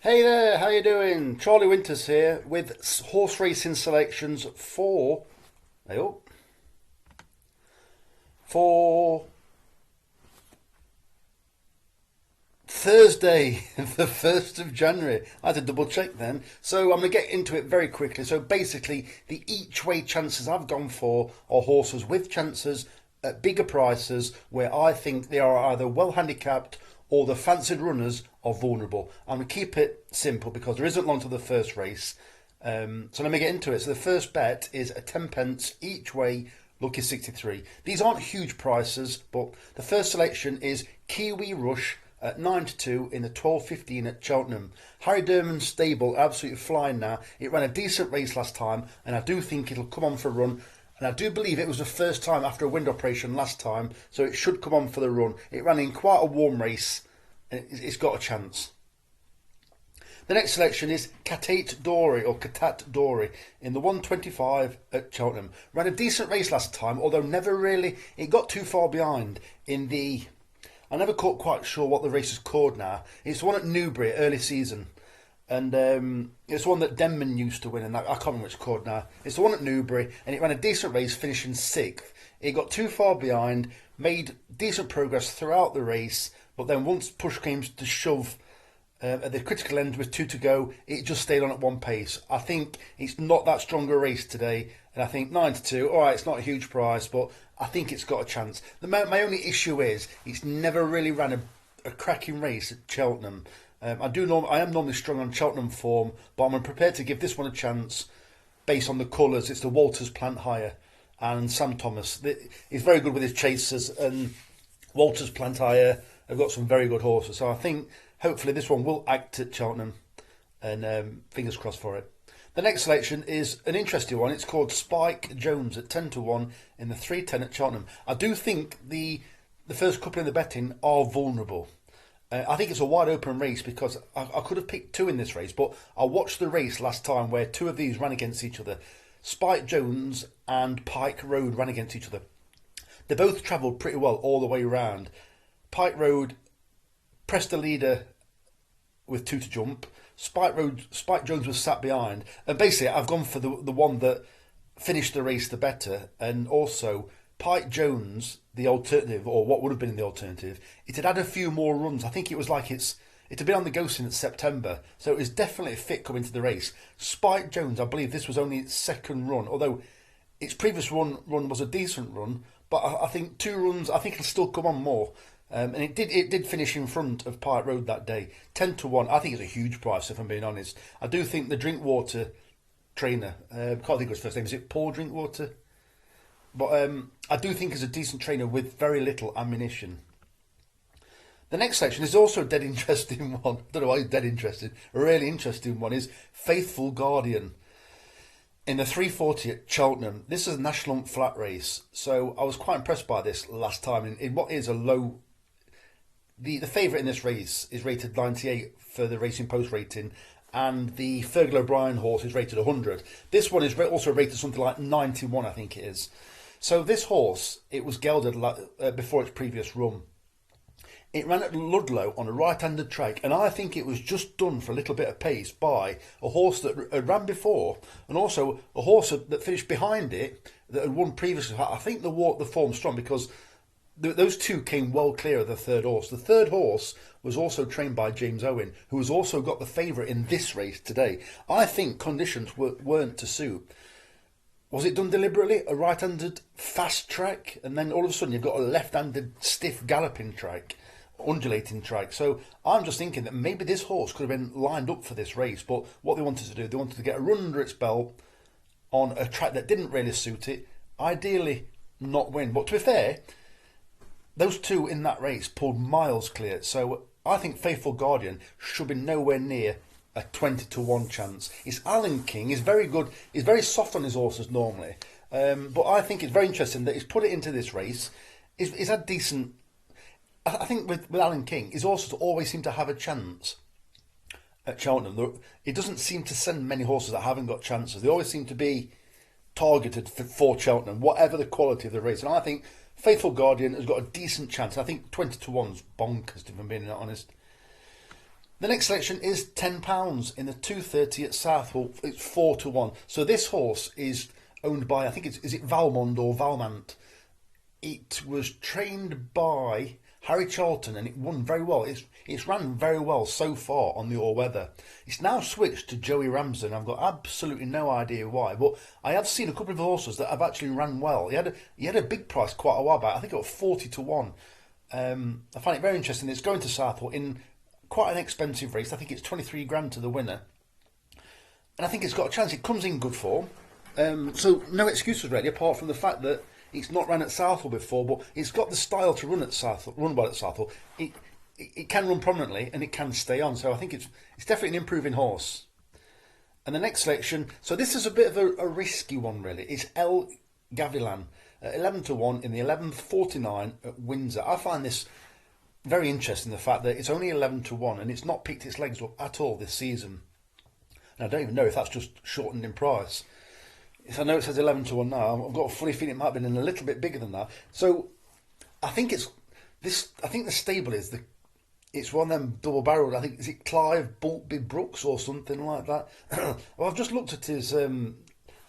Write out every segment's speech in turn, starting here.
Hey there, how you doing? Charlie Winters here with horse racing selections hey, oh, for Thursday, the 1st of January. I had to double check then. So I'm going to get into it very quickly. So basically, the each way chances I've gone for are horses with chances at bigger prices where I think they are either well handicapped or the fancied runners are vulnerable. I'm going to keep it simple because there isn't long to the first race. So let me get into it. So the first bet is a 10 pence each way, lucky 63. These aren't huge prices, but the first selection is Kiwi Rush at 9 to 2 in the 12.15 at Cheltenham. Harry Derman's stable absolutely flying now. It ran a decent race last time, and I do think it'll come on for a run. And I do believe it was the first time after a wind operation last time, so it should come on for the run. It ran in quite a warm race, and it's got a chance. The next selection is Catate Dory or Catat Dory in the 125 at Cheltenham. Ran a decent race last time, although never really, it got too far behind in the, I never quite sure what the race is called now. It's the one at Newbury early season. And it's one that Denman used to win, and I can't remember what it's called now. It's the one at Newbury, and it ran a decent race, finishing 6th. It got too far behind, made decent progress throughout the race, but then once push came to shove at the critical end with 2 to go, it just stayed on at one pace. I think it's not that strong a race today, and I think 9 to 2, alright, it's not a huge price, but I think it's got a chance. My only issue is it's never really ran a cracking race at Cheltenham. I am normally strong on Cheltenham form, but I'm prepared to give this one a chance based on the colours. It's the Walters Plant Hire and Sam Thomas. He's very good with his chasers, and Walters Plant Hire have got some very good horses. So I think hopefully this one will act at Cheltenham, and fingers crossed for it. The next selection is an interesting one. It's called Spike Jones at 10 to 1 in the 3:10 at Cheltenham. I do think the first couple in the betting are vulnerable. I think it's a wide open race because I could have picked 2 in this race, but I watched the race last time where 2 of these ran against each other. Spike Jones and Pike Road ran against each other. They both travelled pretty well all the way round. Pike Road pressed the leader with 2 to jump. Spike Jones was sat behind, and basically I've gone for the one that finished the race the better, and also Pike Jones, the alternative, or what would have been the alternative, it had a few more runs. I think it was like it had been on the go since September, so it was definitely fit coming to the race. Spike Jones, I believe this was only its second run, although its previous run was a decent run, but I think 2 runs, I think it'll still come on more. And it did finish in front of Pike Road that day, 10 to 1. I think it's a huge price, if I'm being honest. I do think the Drinkwater trainer, I can't think of his first name, is it Paul Drinkwater? But I do think he's a decent trainer with very little ammunition. The next section is also a dead interesting one. I don't know why he's dead interested. A really interesting one is Faithful Guardian in the 3:40 at Cheltenham. This is a national flat race, so I was quite impressed by this last time. In what is a low, the favourite in this race is rated 98 for the Racing Post rating, and the Fergal O'Brien horse is rated 100. This one is also rated something like 91, I think it is. So this horse, it was gelded before its previous run. It ran at Ludlow on a right-handed track, and I think it was just done for a little bit of pace by a horse that had ran before, and also a horse that finished behind it that had won previously. I think the form's strong because those 2 came well clear of the third horse. The third horse was also trained by James Owen, who has also got the favourite in this race today. I think conditions weren't to suit. Was it done deliberately? A right-handed fast track, and then all of a sudden you've got a left-handed stiff galloping track, undulating track. So I'm just thinking that maybe this horse could have been lined up for this race, but what they wanted to do, they wanted to get a run under its belt on a track that didn't really suit it, ideally not win. But to be fair, those 2 in that race pulled miles clear, so I think Faithful Guardian should be nowhere near a 20 to 1 chance. It's Alan King. He's very good. He's very soft on his horses normally. But I think it's very interesting that he's put it into this race. He's had decent. I think with Alan King, his horses always seem to have a chance at Cheltenham. It doesn't seem to send many horses that haven't got chances. They always seem to be targeted for Cheltenham, whatever the quality of the race. And I think Faithful Guardian has got a decent chance. I think 20 to 1's bonkers, if I'm being honest. The next selection is £10 in the 2:30 at Southwell. It's 4-1. So this horse is owned by, I think is it Valmond or Valmont. It was trained by Harry Charlton and it won very well. It's ran very well so far on the all-weather. It's now switched to Joey Ramsden. I've got absolutely no idea why, but I have seen a couple of horses that have actually ran well. He had a big price quite a while back. I think it was 40-1. I find it very interesting. It's going to Southwell in quite an expensive race. I think it's 23 grand to the winner. And I think it's got a chance. It comes in good form. So no excuses really, apart from the fact that it's not run at Southwell before, but it's got the style to run well at Southwell. It can run prominently and it can stay on. So I think it's definitely an improving horse. And the next selection, so this is a bit of a risky one really. It's El Gavilan, 11-1 in the 11:49 at Windsor. I find this very interesting, the fact that it's only 11-1 and it's not picked its legs up at all this season. And I don't even know if that's just shortened in price. I know it says 11-1 now. I've got a funny feeling it might have been a little bit bigger than that. So I think it's this. I think the stable is it's one of them double barreled. I think is it Clive Boltby Brooks or something like that. Well, I've just looked at his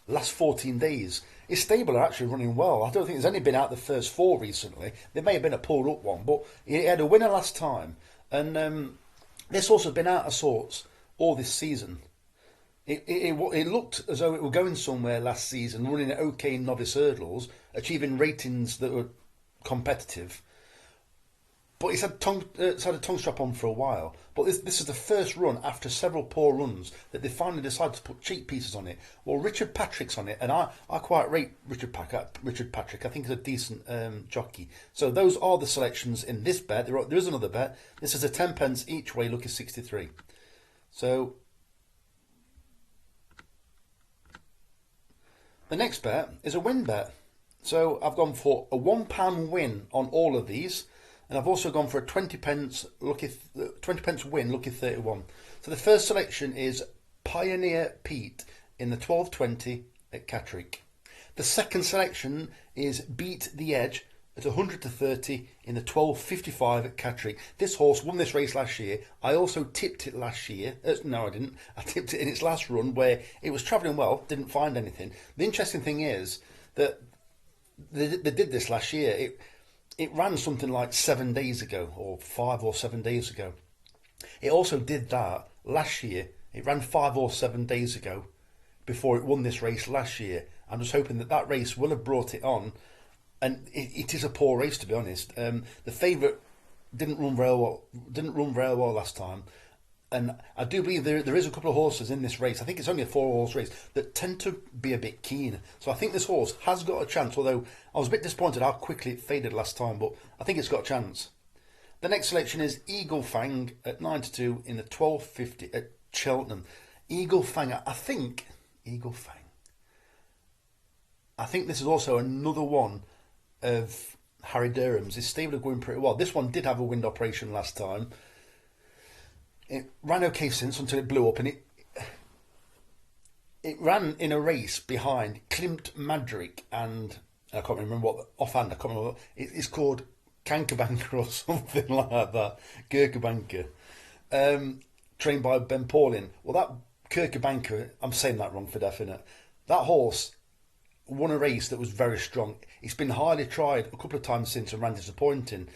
last 14 days. His stable are actually running well. I don't think there's only been out the first 4 recently. There may have been a pulled up one, but he had a winner last time. And this horse has been out of sorts all this season. It looked as though it were going somewhere last season, running at OK novice hurdles, achieving ratings that were competitive. But it's had a tongue strap on for a while. But this is the first run after several poor runs that they finally decided to put cheek pieces on it. Well, Richard Patrick's on it, and I quite rate Richard Patrick. I think he's a decent jockey. So those are the selections in this bet. There is another bet. This is a 10p each way, lucky 63. So the next bet is a win bet. So I've gone for a £1 win on all of these. And I've also gone for a 20p win, lucky 31. So the first selection is Pioneer Pete in the 12:20 at Catterick. The second selection is Beat the Edge at 100-30 in the 12:55 at Catterick. This horse won this race last year. I also tipped it last year. No, I didn't. I tipped it in its last run where it was travelling well, didn't find anything. The interesting thing is that they did this last year. It ran something like 7 days ago, or 5 or 7 days ago. It also did that last year. It ran 5 or 7 days ago before it won this race last year. I'm just hoping that race will have brought it on. And it is a poor race, to be honest. The favourite didn't run very well last time. And I do believe there is a couple of horses in this race. I think it's only a 4-horse race that tend to be a bit keen. So I think this horse has got a chance, although I was a bit disappointed how quickly it faded last time, but I think it's got a chance. The next selection is Eagle Fang at 9-2 in the 12:50 at Cheltenham. Eagle Fang, I think this is also another one of Harry Durham's. His stable are going pretty well. This one did have a wind operation last time. It ran okay since until it blew up, and it ran in a race behind Klimt Madrik and I can't remember what offhand. I can't remember what, it's called Kankerbanker or something like that. Gurkebanker, trained by Ben Paulin. Well, that Kirkebanker, I'm saying that wrong for definite. That horse won a race that was very strong. It's been highly tried a couple of times since and ran disappointing.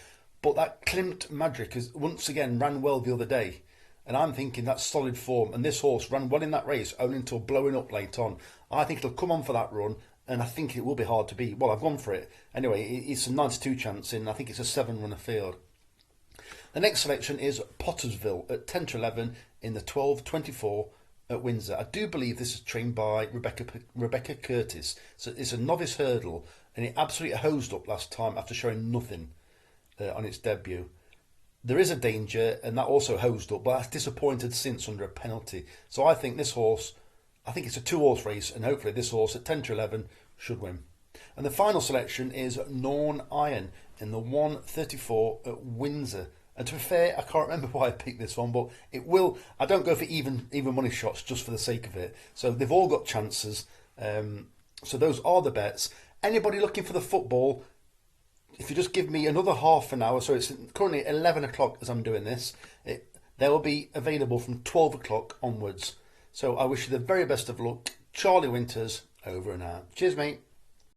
But that Klimt Madrik has once again ran well the other day. And I'm thinking that's solid form. And this horse ran well in that race, only until blowing up late on. I think it'll come on for that run, and I think it will be hard to beat. Well, I've gone for it. Anyway, it's a 92 chance in. I think it's a 7-runner field. The next selection is Pottersville at 10-11 in the 12:24 at Windsor. I do believe this is trained by Rebecca Curtis. So it's a novice hurdle, and it absolutely hosed up last time after showing nothing on its debut. There is a danger, and that also hosed up, but that's disappointed since under a penalty. So I think this horse, I think it's a 2-horse race, and hopefully this horse at 10-11 should win. And the final selection is Norn Iron in the 1:34 at Windsor. And to be fair, I can't remember why I picked this one, but it will. I don't go for even money shots just for the sake of it. So they've all got chances. So those are the bets. Anybody looking for the football? If you just give me another half an hour, so it's currently 11 o'clock as I'm doing this. They will be available from 12 o'clock onwards. So I wish you the very best of luck. Charlie Winters, over and out. Cheers, mate.